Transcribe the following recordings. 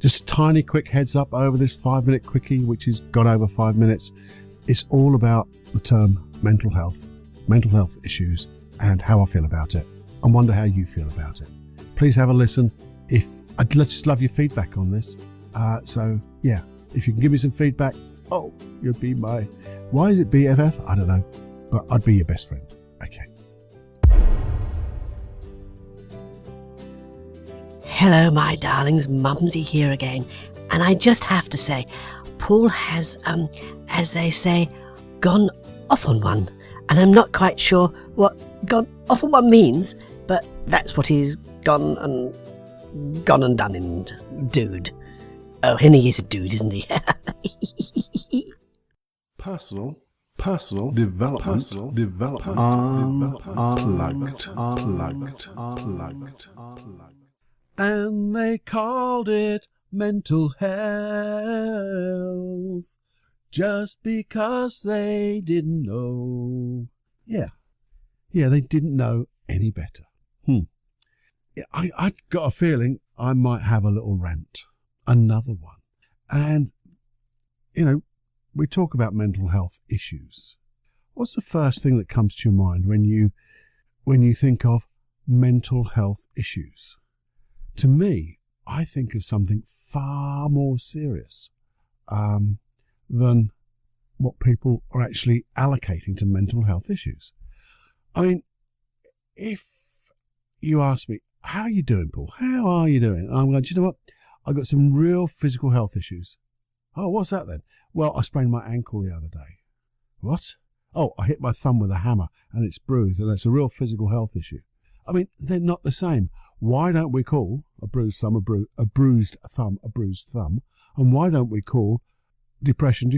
Just a tiny quick heads up over this 5-minute quickie, which has gone over 5 minutes. It's all about the term mental health issues, and how I feel about it, and wonder how you feel about it. Please have a listen. I'd just love your feedback on this. So yeah, if you can give me some feedback, you'd be why is it BFF? I don't know, but I'd be your best friend. Okay. Hello, my darlings, Mumsy here again. And I just have to say, Paul has, as they say, gone off on one. And I'm not quite sure what gone off on one means, but that's what he's gone and done, and dude. Oh, and he is a dude, isn't he? Personal development, unplugged. And they called it mental health just because they didn't know. Yeah, they didn't know any better. I got a feeling I might have a little rant, another one. And, we talk about mental health issues. What's the first thing that comes to your mind when you think of mental health issues? To me, I think of something far more serious than what people are actually allocating to mental health issues. I mean, if you ask me, how are you doing, Paul? How are you doing? And I'm going, do you know what? I've got some real physical health issues. Oh, what's that then? Well, I sprained my ankle the other day. What? Oh, I hit my thumb with a hammer and it's bruised, and that's a real physical health issue. I mean, they're not the same. Why don't we call a bruised thumb a bruised thumb? And why don't we call depression,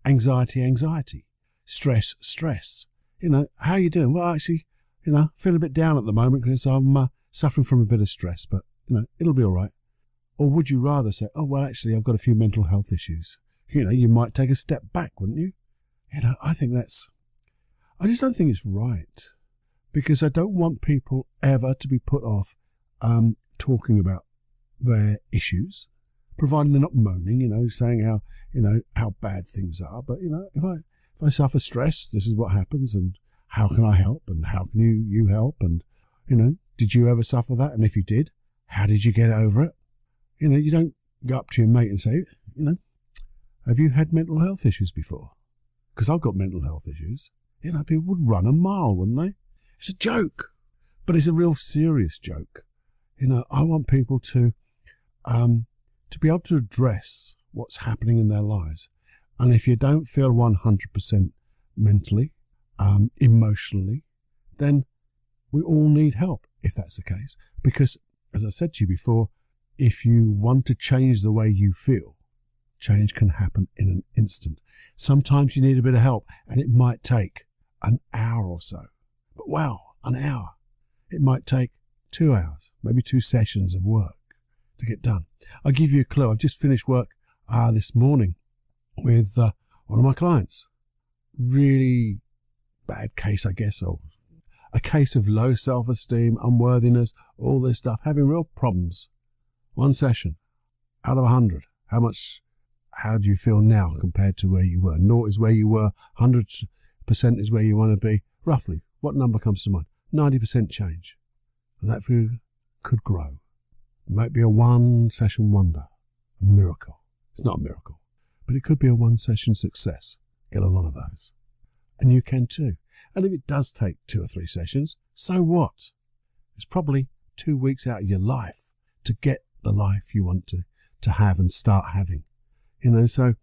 anxiety, stress? How are you doing? Well, actually, feel a bit down at the moment because I'm suffering from a bit of stress, but, it'll be all right. Or would you rather say, oh, well, actually, I've got a few mental health issues. You might take a step back, wouldn't you? I just don't think it's right, because I don't want people ever to be put off talking about their issues, providing they're not moaning, saying how bad things are. But, if I suffer stress, this is what happens, and how can I help, and how can you help, and, did you ever suffer that? And if you did, how did you get over it? You don't go up to your mate and say, have you had mental health issues before? Because I've got mental health issues. People would run a mile, wouldn't they? It's a joke, but it's a real serious joke. I want people to be able to address what's happening in their lives. And if you don't feel 100% mentally, emotionally, then we all need help if that's the case. Because, as I've said to you before, if you want to change the way you feel, change can happen in an instant. Sometimes you need a bit of help, and it might take an hour or so. But wow, an hour. It might take 2 hours, maybe 2 sessions of work to get done. I'll give you a clue. I've just finished work this morning with one of my clients. Really bad case, I guess, or a case of low self-esteem, unworthiness, all this stuff, having real problems. 1 session out of 100. How do you feel now compared to where you were? 0 is where you were, 100% is where you want to be. Roughly, what number comes to mind? 90% change. And that for you could grow. It might be a 1-session wonder, a miracle. It's not a miracle, but it could be a 1-session success. Get a lot of those. And you can too. And if it does take 2 or 3 sessions, so what? It's probably 2 weeks out of your life to get the life you want to have and start having. So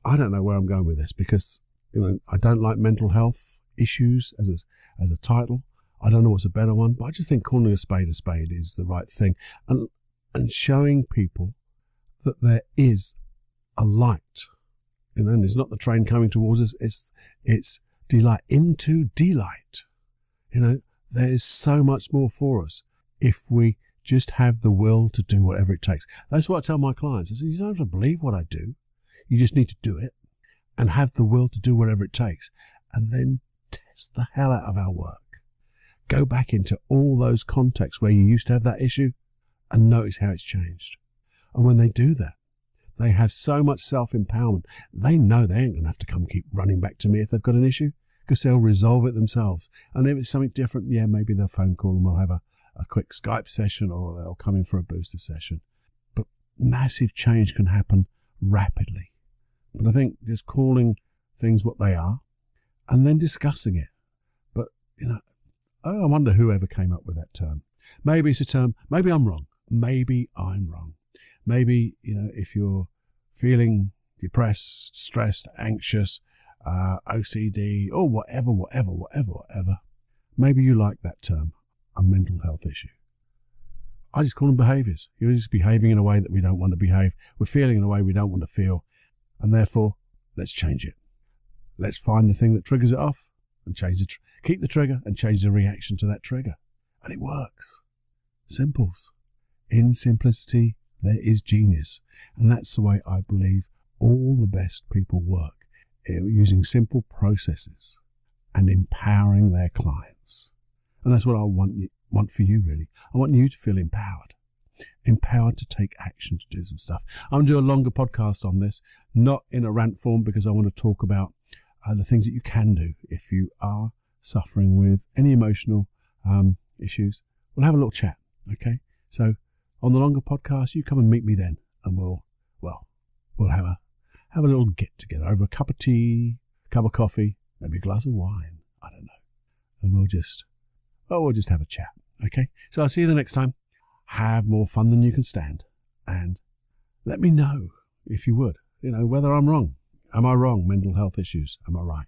I don't know where I'm going with this, because, I don't like mental health issues as a title. I don't know what's a better one, but I just think calling a spade is the right thing. And showing people that there is a light, and it's not the train coming towards us, it's delight into delight. There is so much more for us if we just have the will to do whatever it takes. That's what I tell my clients. I say, you don't have to believe what I do. You just need to do it and have the will to do whatever it takes, and then test the hell out of our work. Go back into all those contexts where you used to have that issue and notice how it's changed. And when they do that, they have so much self-empowerment. They know they ain't going to have to come keep running back to me if they've got an issue, because they'll resolve it themselves. And if it's something different, yeah, maybe they'll phone call and we'll have a quick Skype session, or they'll come in for a booster session. But massive change can happen rapidly. But I think just calling things what they are and then discussing it. But, I wonder whoever came up with that term. Maybe it's a term, maybe I'm wrong. Maybe I'm wrong. Maybe, if you're feeling depressed, stressed, anxious, OCD, or whatever, maybe you like that term, a mental health issue. I just call them behaviours. You're just behaving in a way that we don't want to behave. We're feeling in a way we don't want to feel. And therefore, let's change it. Let's find the thing that triggers it off and keep the trigger and change the reaction to that trigger. And it works. Simples. In simplicity, there is genius. And that's the way I believe all the best people work, using simple processes and empowering their clients. And that's what I want for you, really. I want you to feel empowered to take action to do some stuff. I'm going to do a longer podcast on this, not in a rant form, because I want to talk about the things that you can do if you are suffering with any emotional issues. We'll have a little chat, okay? So on the longer podcast, you come and meet me then, and we'll have a little get together over a cup of tea, a cup of coffee, maybe a glass of wine. I don't know, and we'll just have a chat, okay? So I'll see you the next time. Have more fun than you can stand, and let me know if you would, whether I'm wrong. Am I wrong? Mental health issues. Am I right?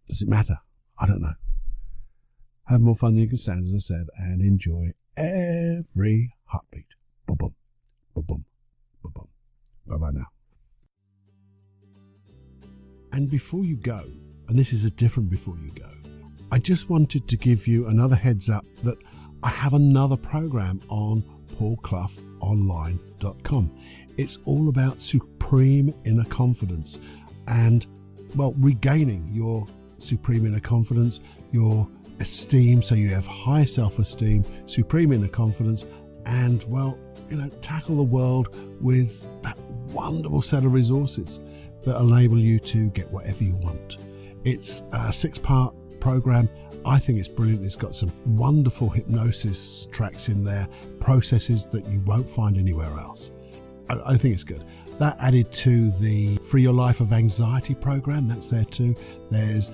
Does it matter? I don't know. Have more fun than you can stand, as I said, and enjoy every heartbeat. Boom, boom, boom, boom, boom. Bye-bye now. And before you go, and this is a different before you go, I just wanted to give you another heads up that I have another program on paulcloughonline.com. It's all about supreme inner confidence and, regaining your supreme inner confidence, your esteem, so you have high self-esteem, supreme inner confidence, and, tackle the world with that wonderful set of resources that enable you to get whatever you want. It's a 6-part program. I think it's brilliant. It's got some wonderful hypnosis tracks in there, processes that you won't find anywhere else. I think it's good. That added to the Free Your Life of Anxiety program, that's there too. There's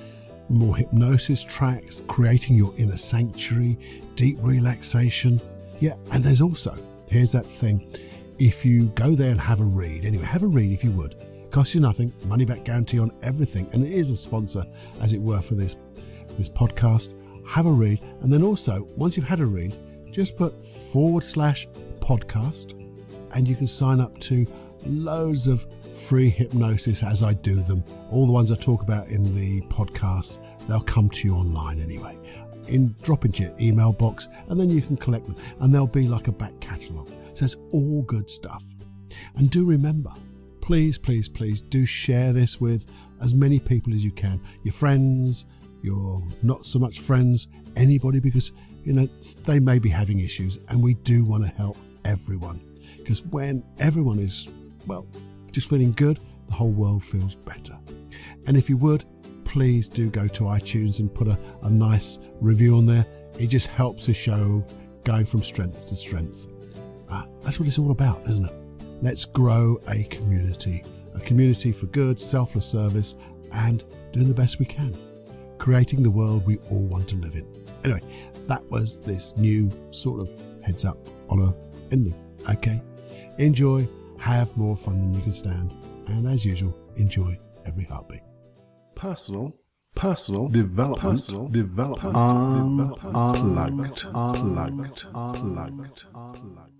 more hypnosis tracks, creating your inner sanctuary, deep relaxation. Yeah, and there's also, here's that thing, if you go there and have a read, if you would. Costs you nothing, money back guarantee on everything, and it is a sponsor, as it were, for this podcast. Have a read, and then also, once you've had a read, just put /podcast, and you can sign up to loads of free hypnosis as I do them. All the ones I talk about in the podcast, they'll come to you online anyway. Drop into your email box, and then you can collect them, and they'll be like a back catalogue. So it's all good stuff. And do remember, please, please, please do share this with as many people as you can. Your friends, your not so much friends, anybody, because, they may be having issues, and we do want to help everyone. Because when everyone is, just feeling good, the whole world feels better. And if you would, please do go to iTunes and put a nice review on there. It just helps the show going from strength to strength. That's what it's all about, isn't it? Let's grow a community for good, selfless service, and doing the best we can, creating the world we all want to live in. Anyway, that was this new sort of heads up on a ending. Okay, enjoy, have more fun than you can stand, and as usual, enjoy every heartbeat. Personal development, unplugged.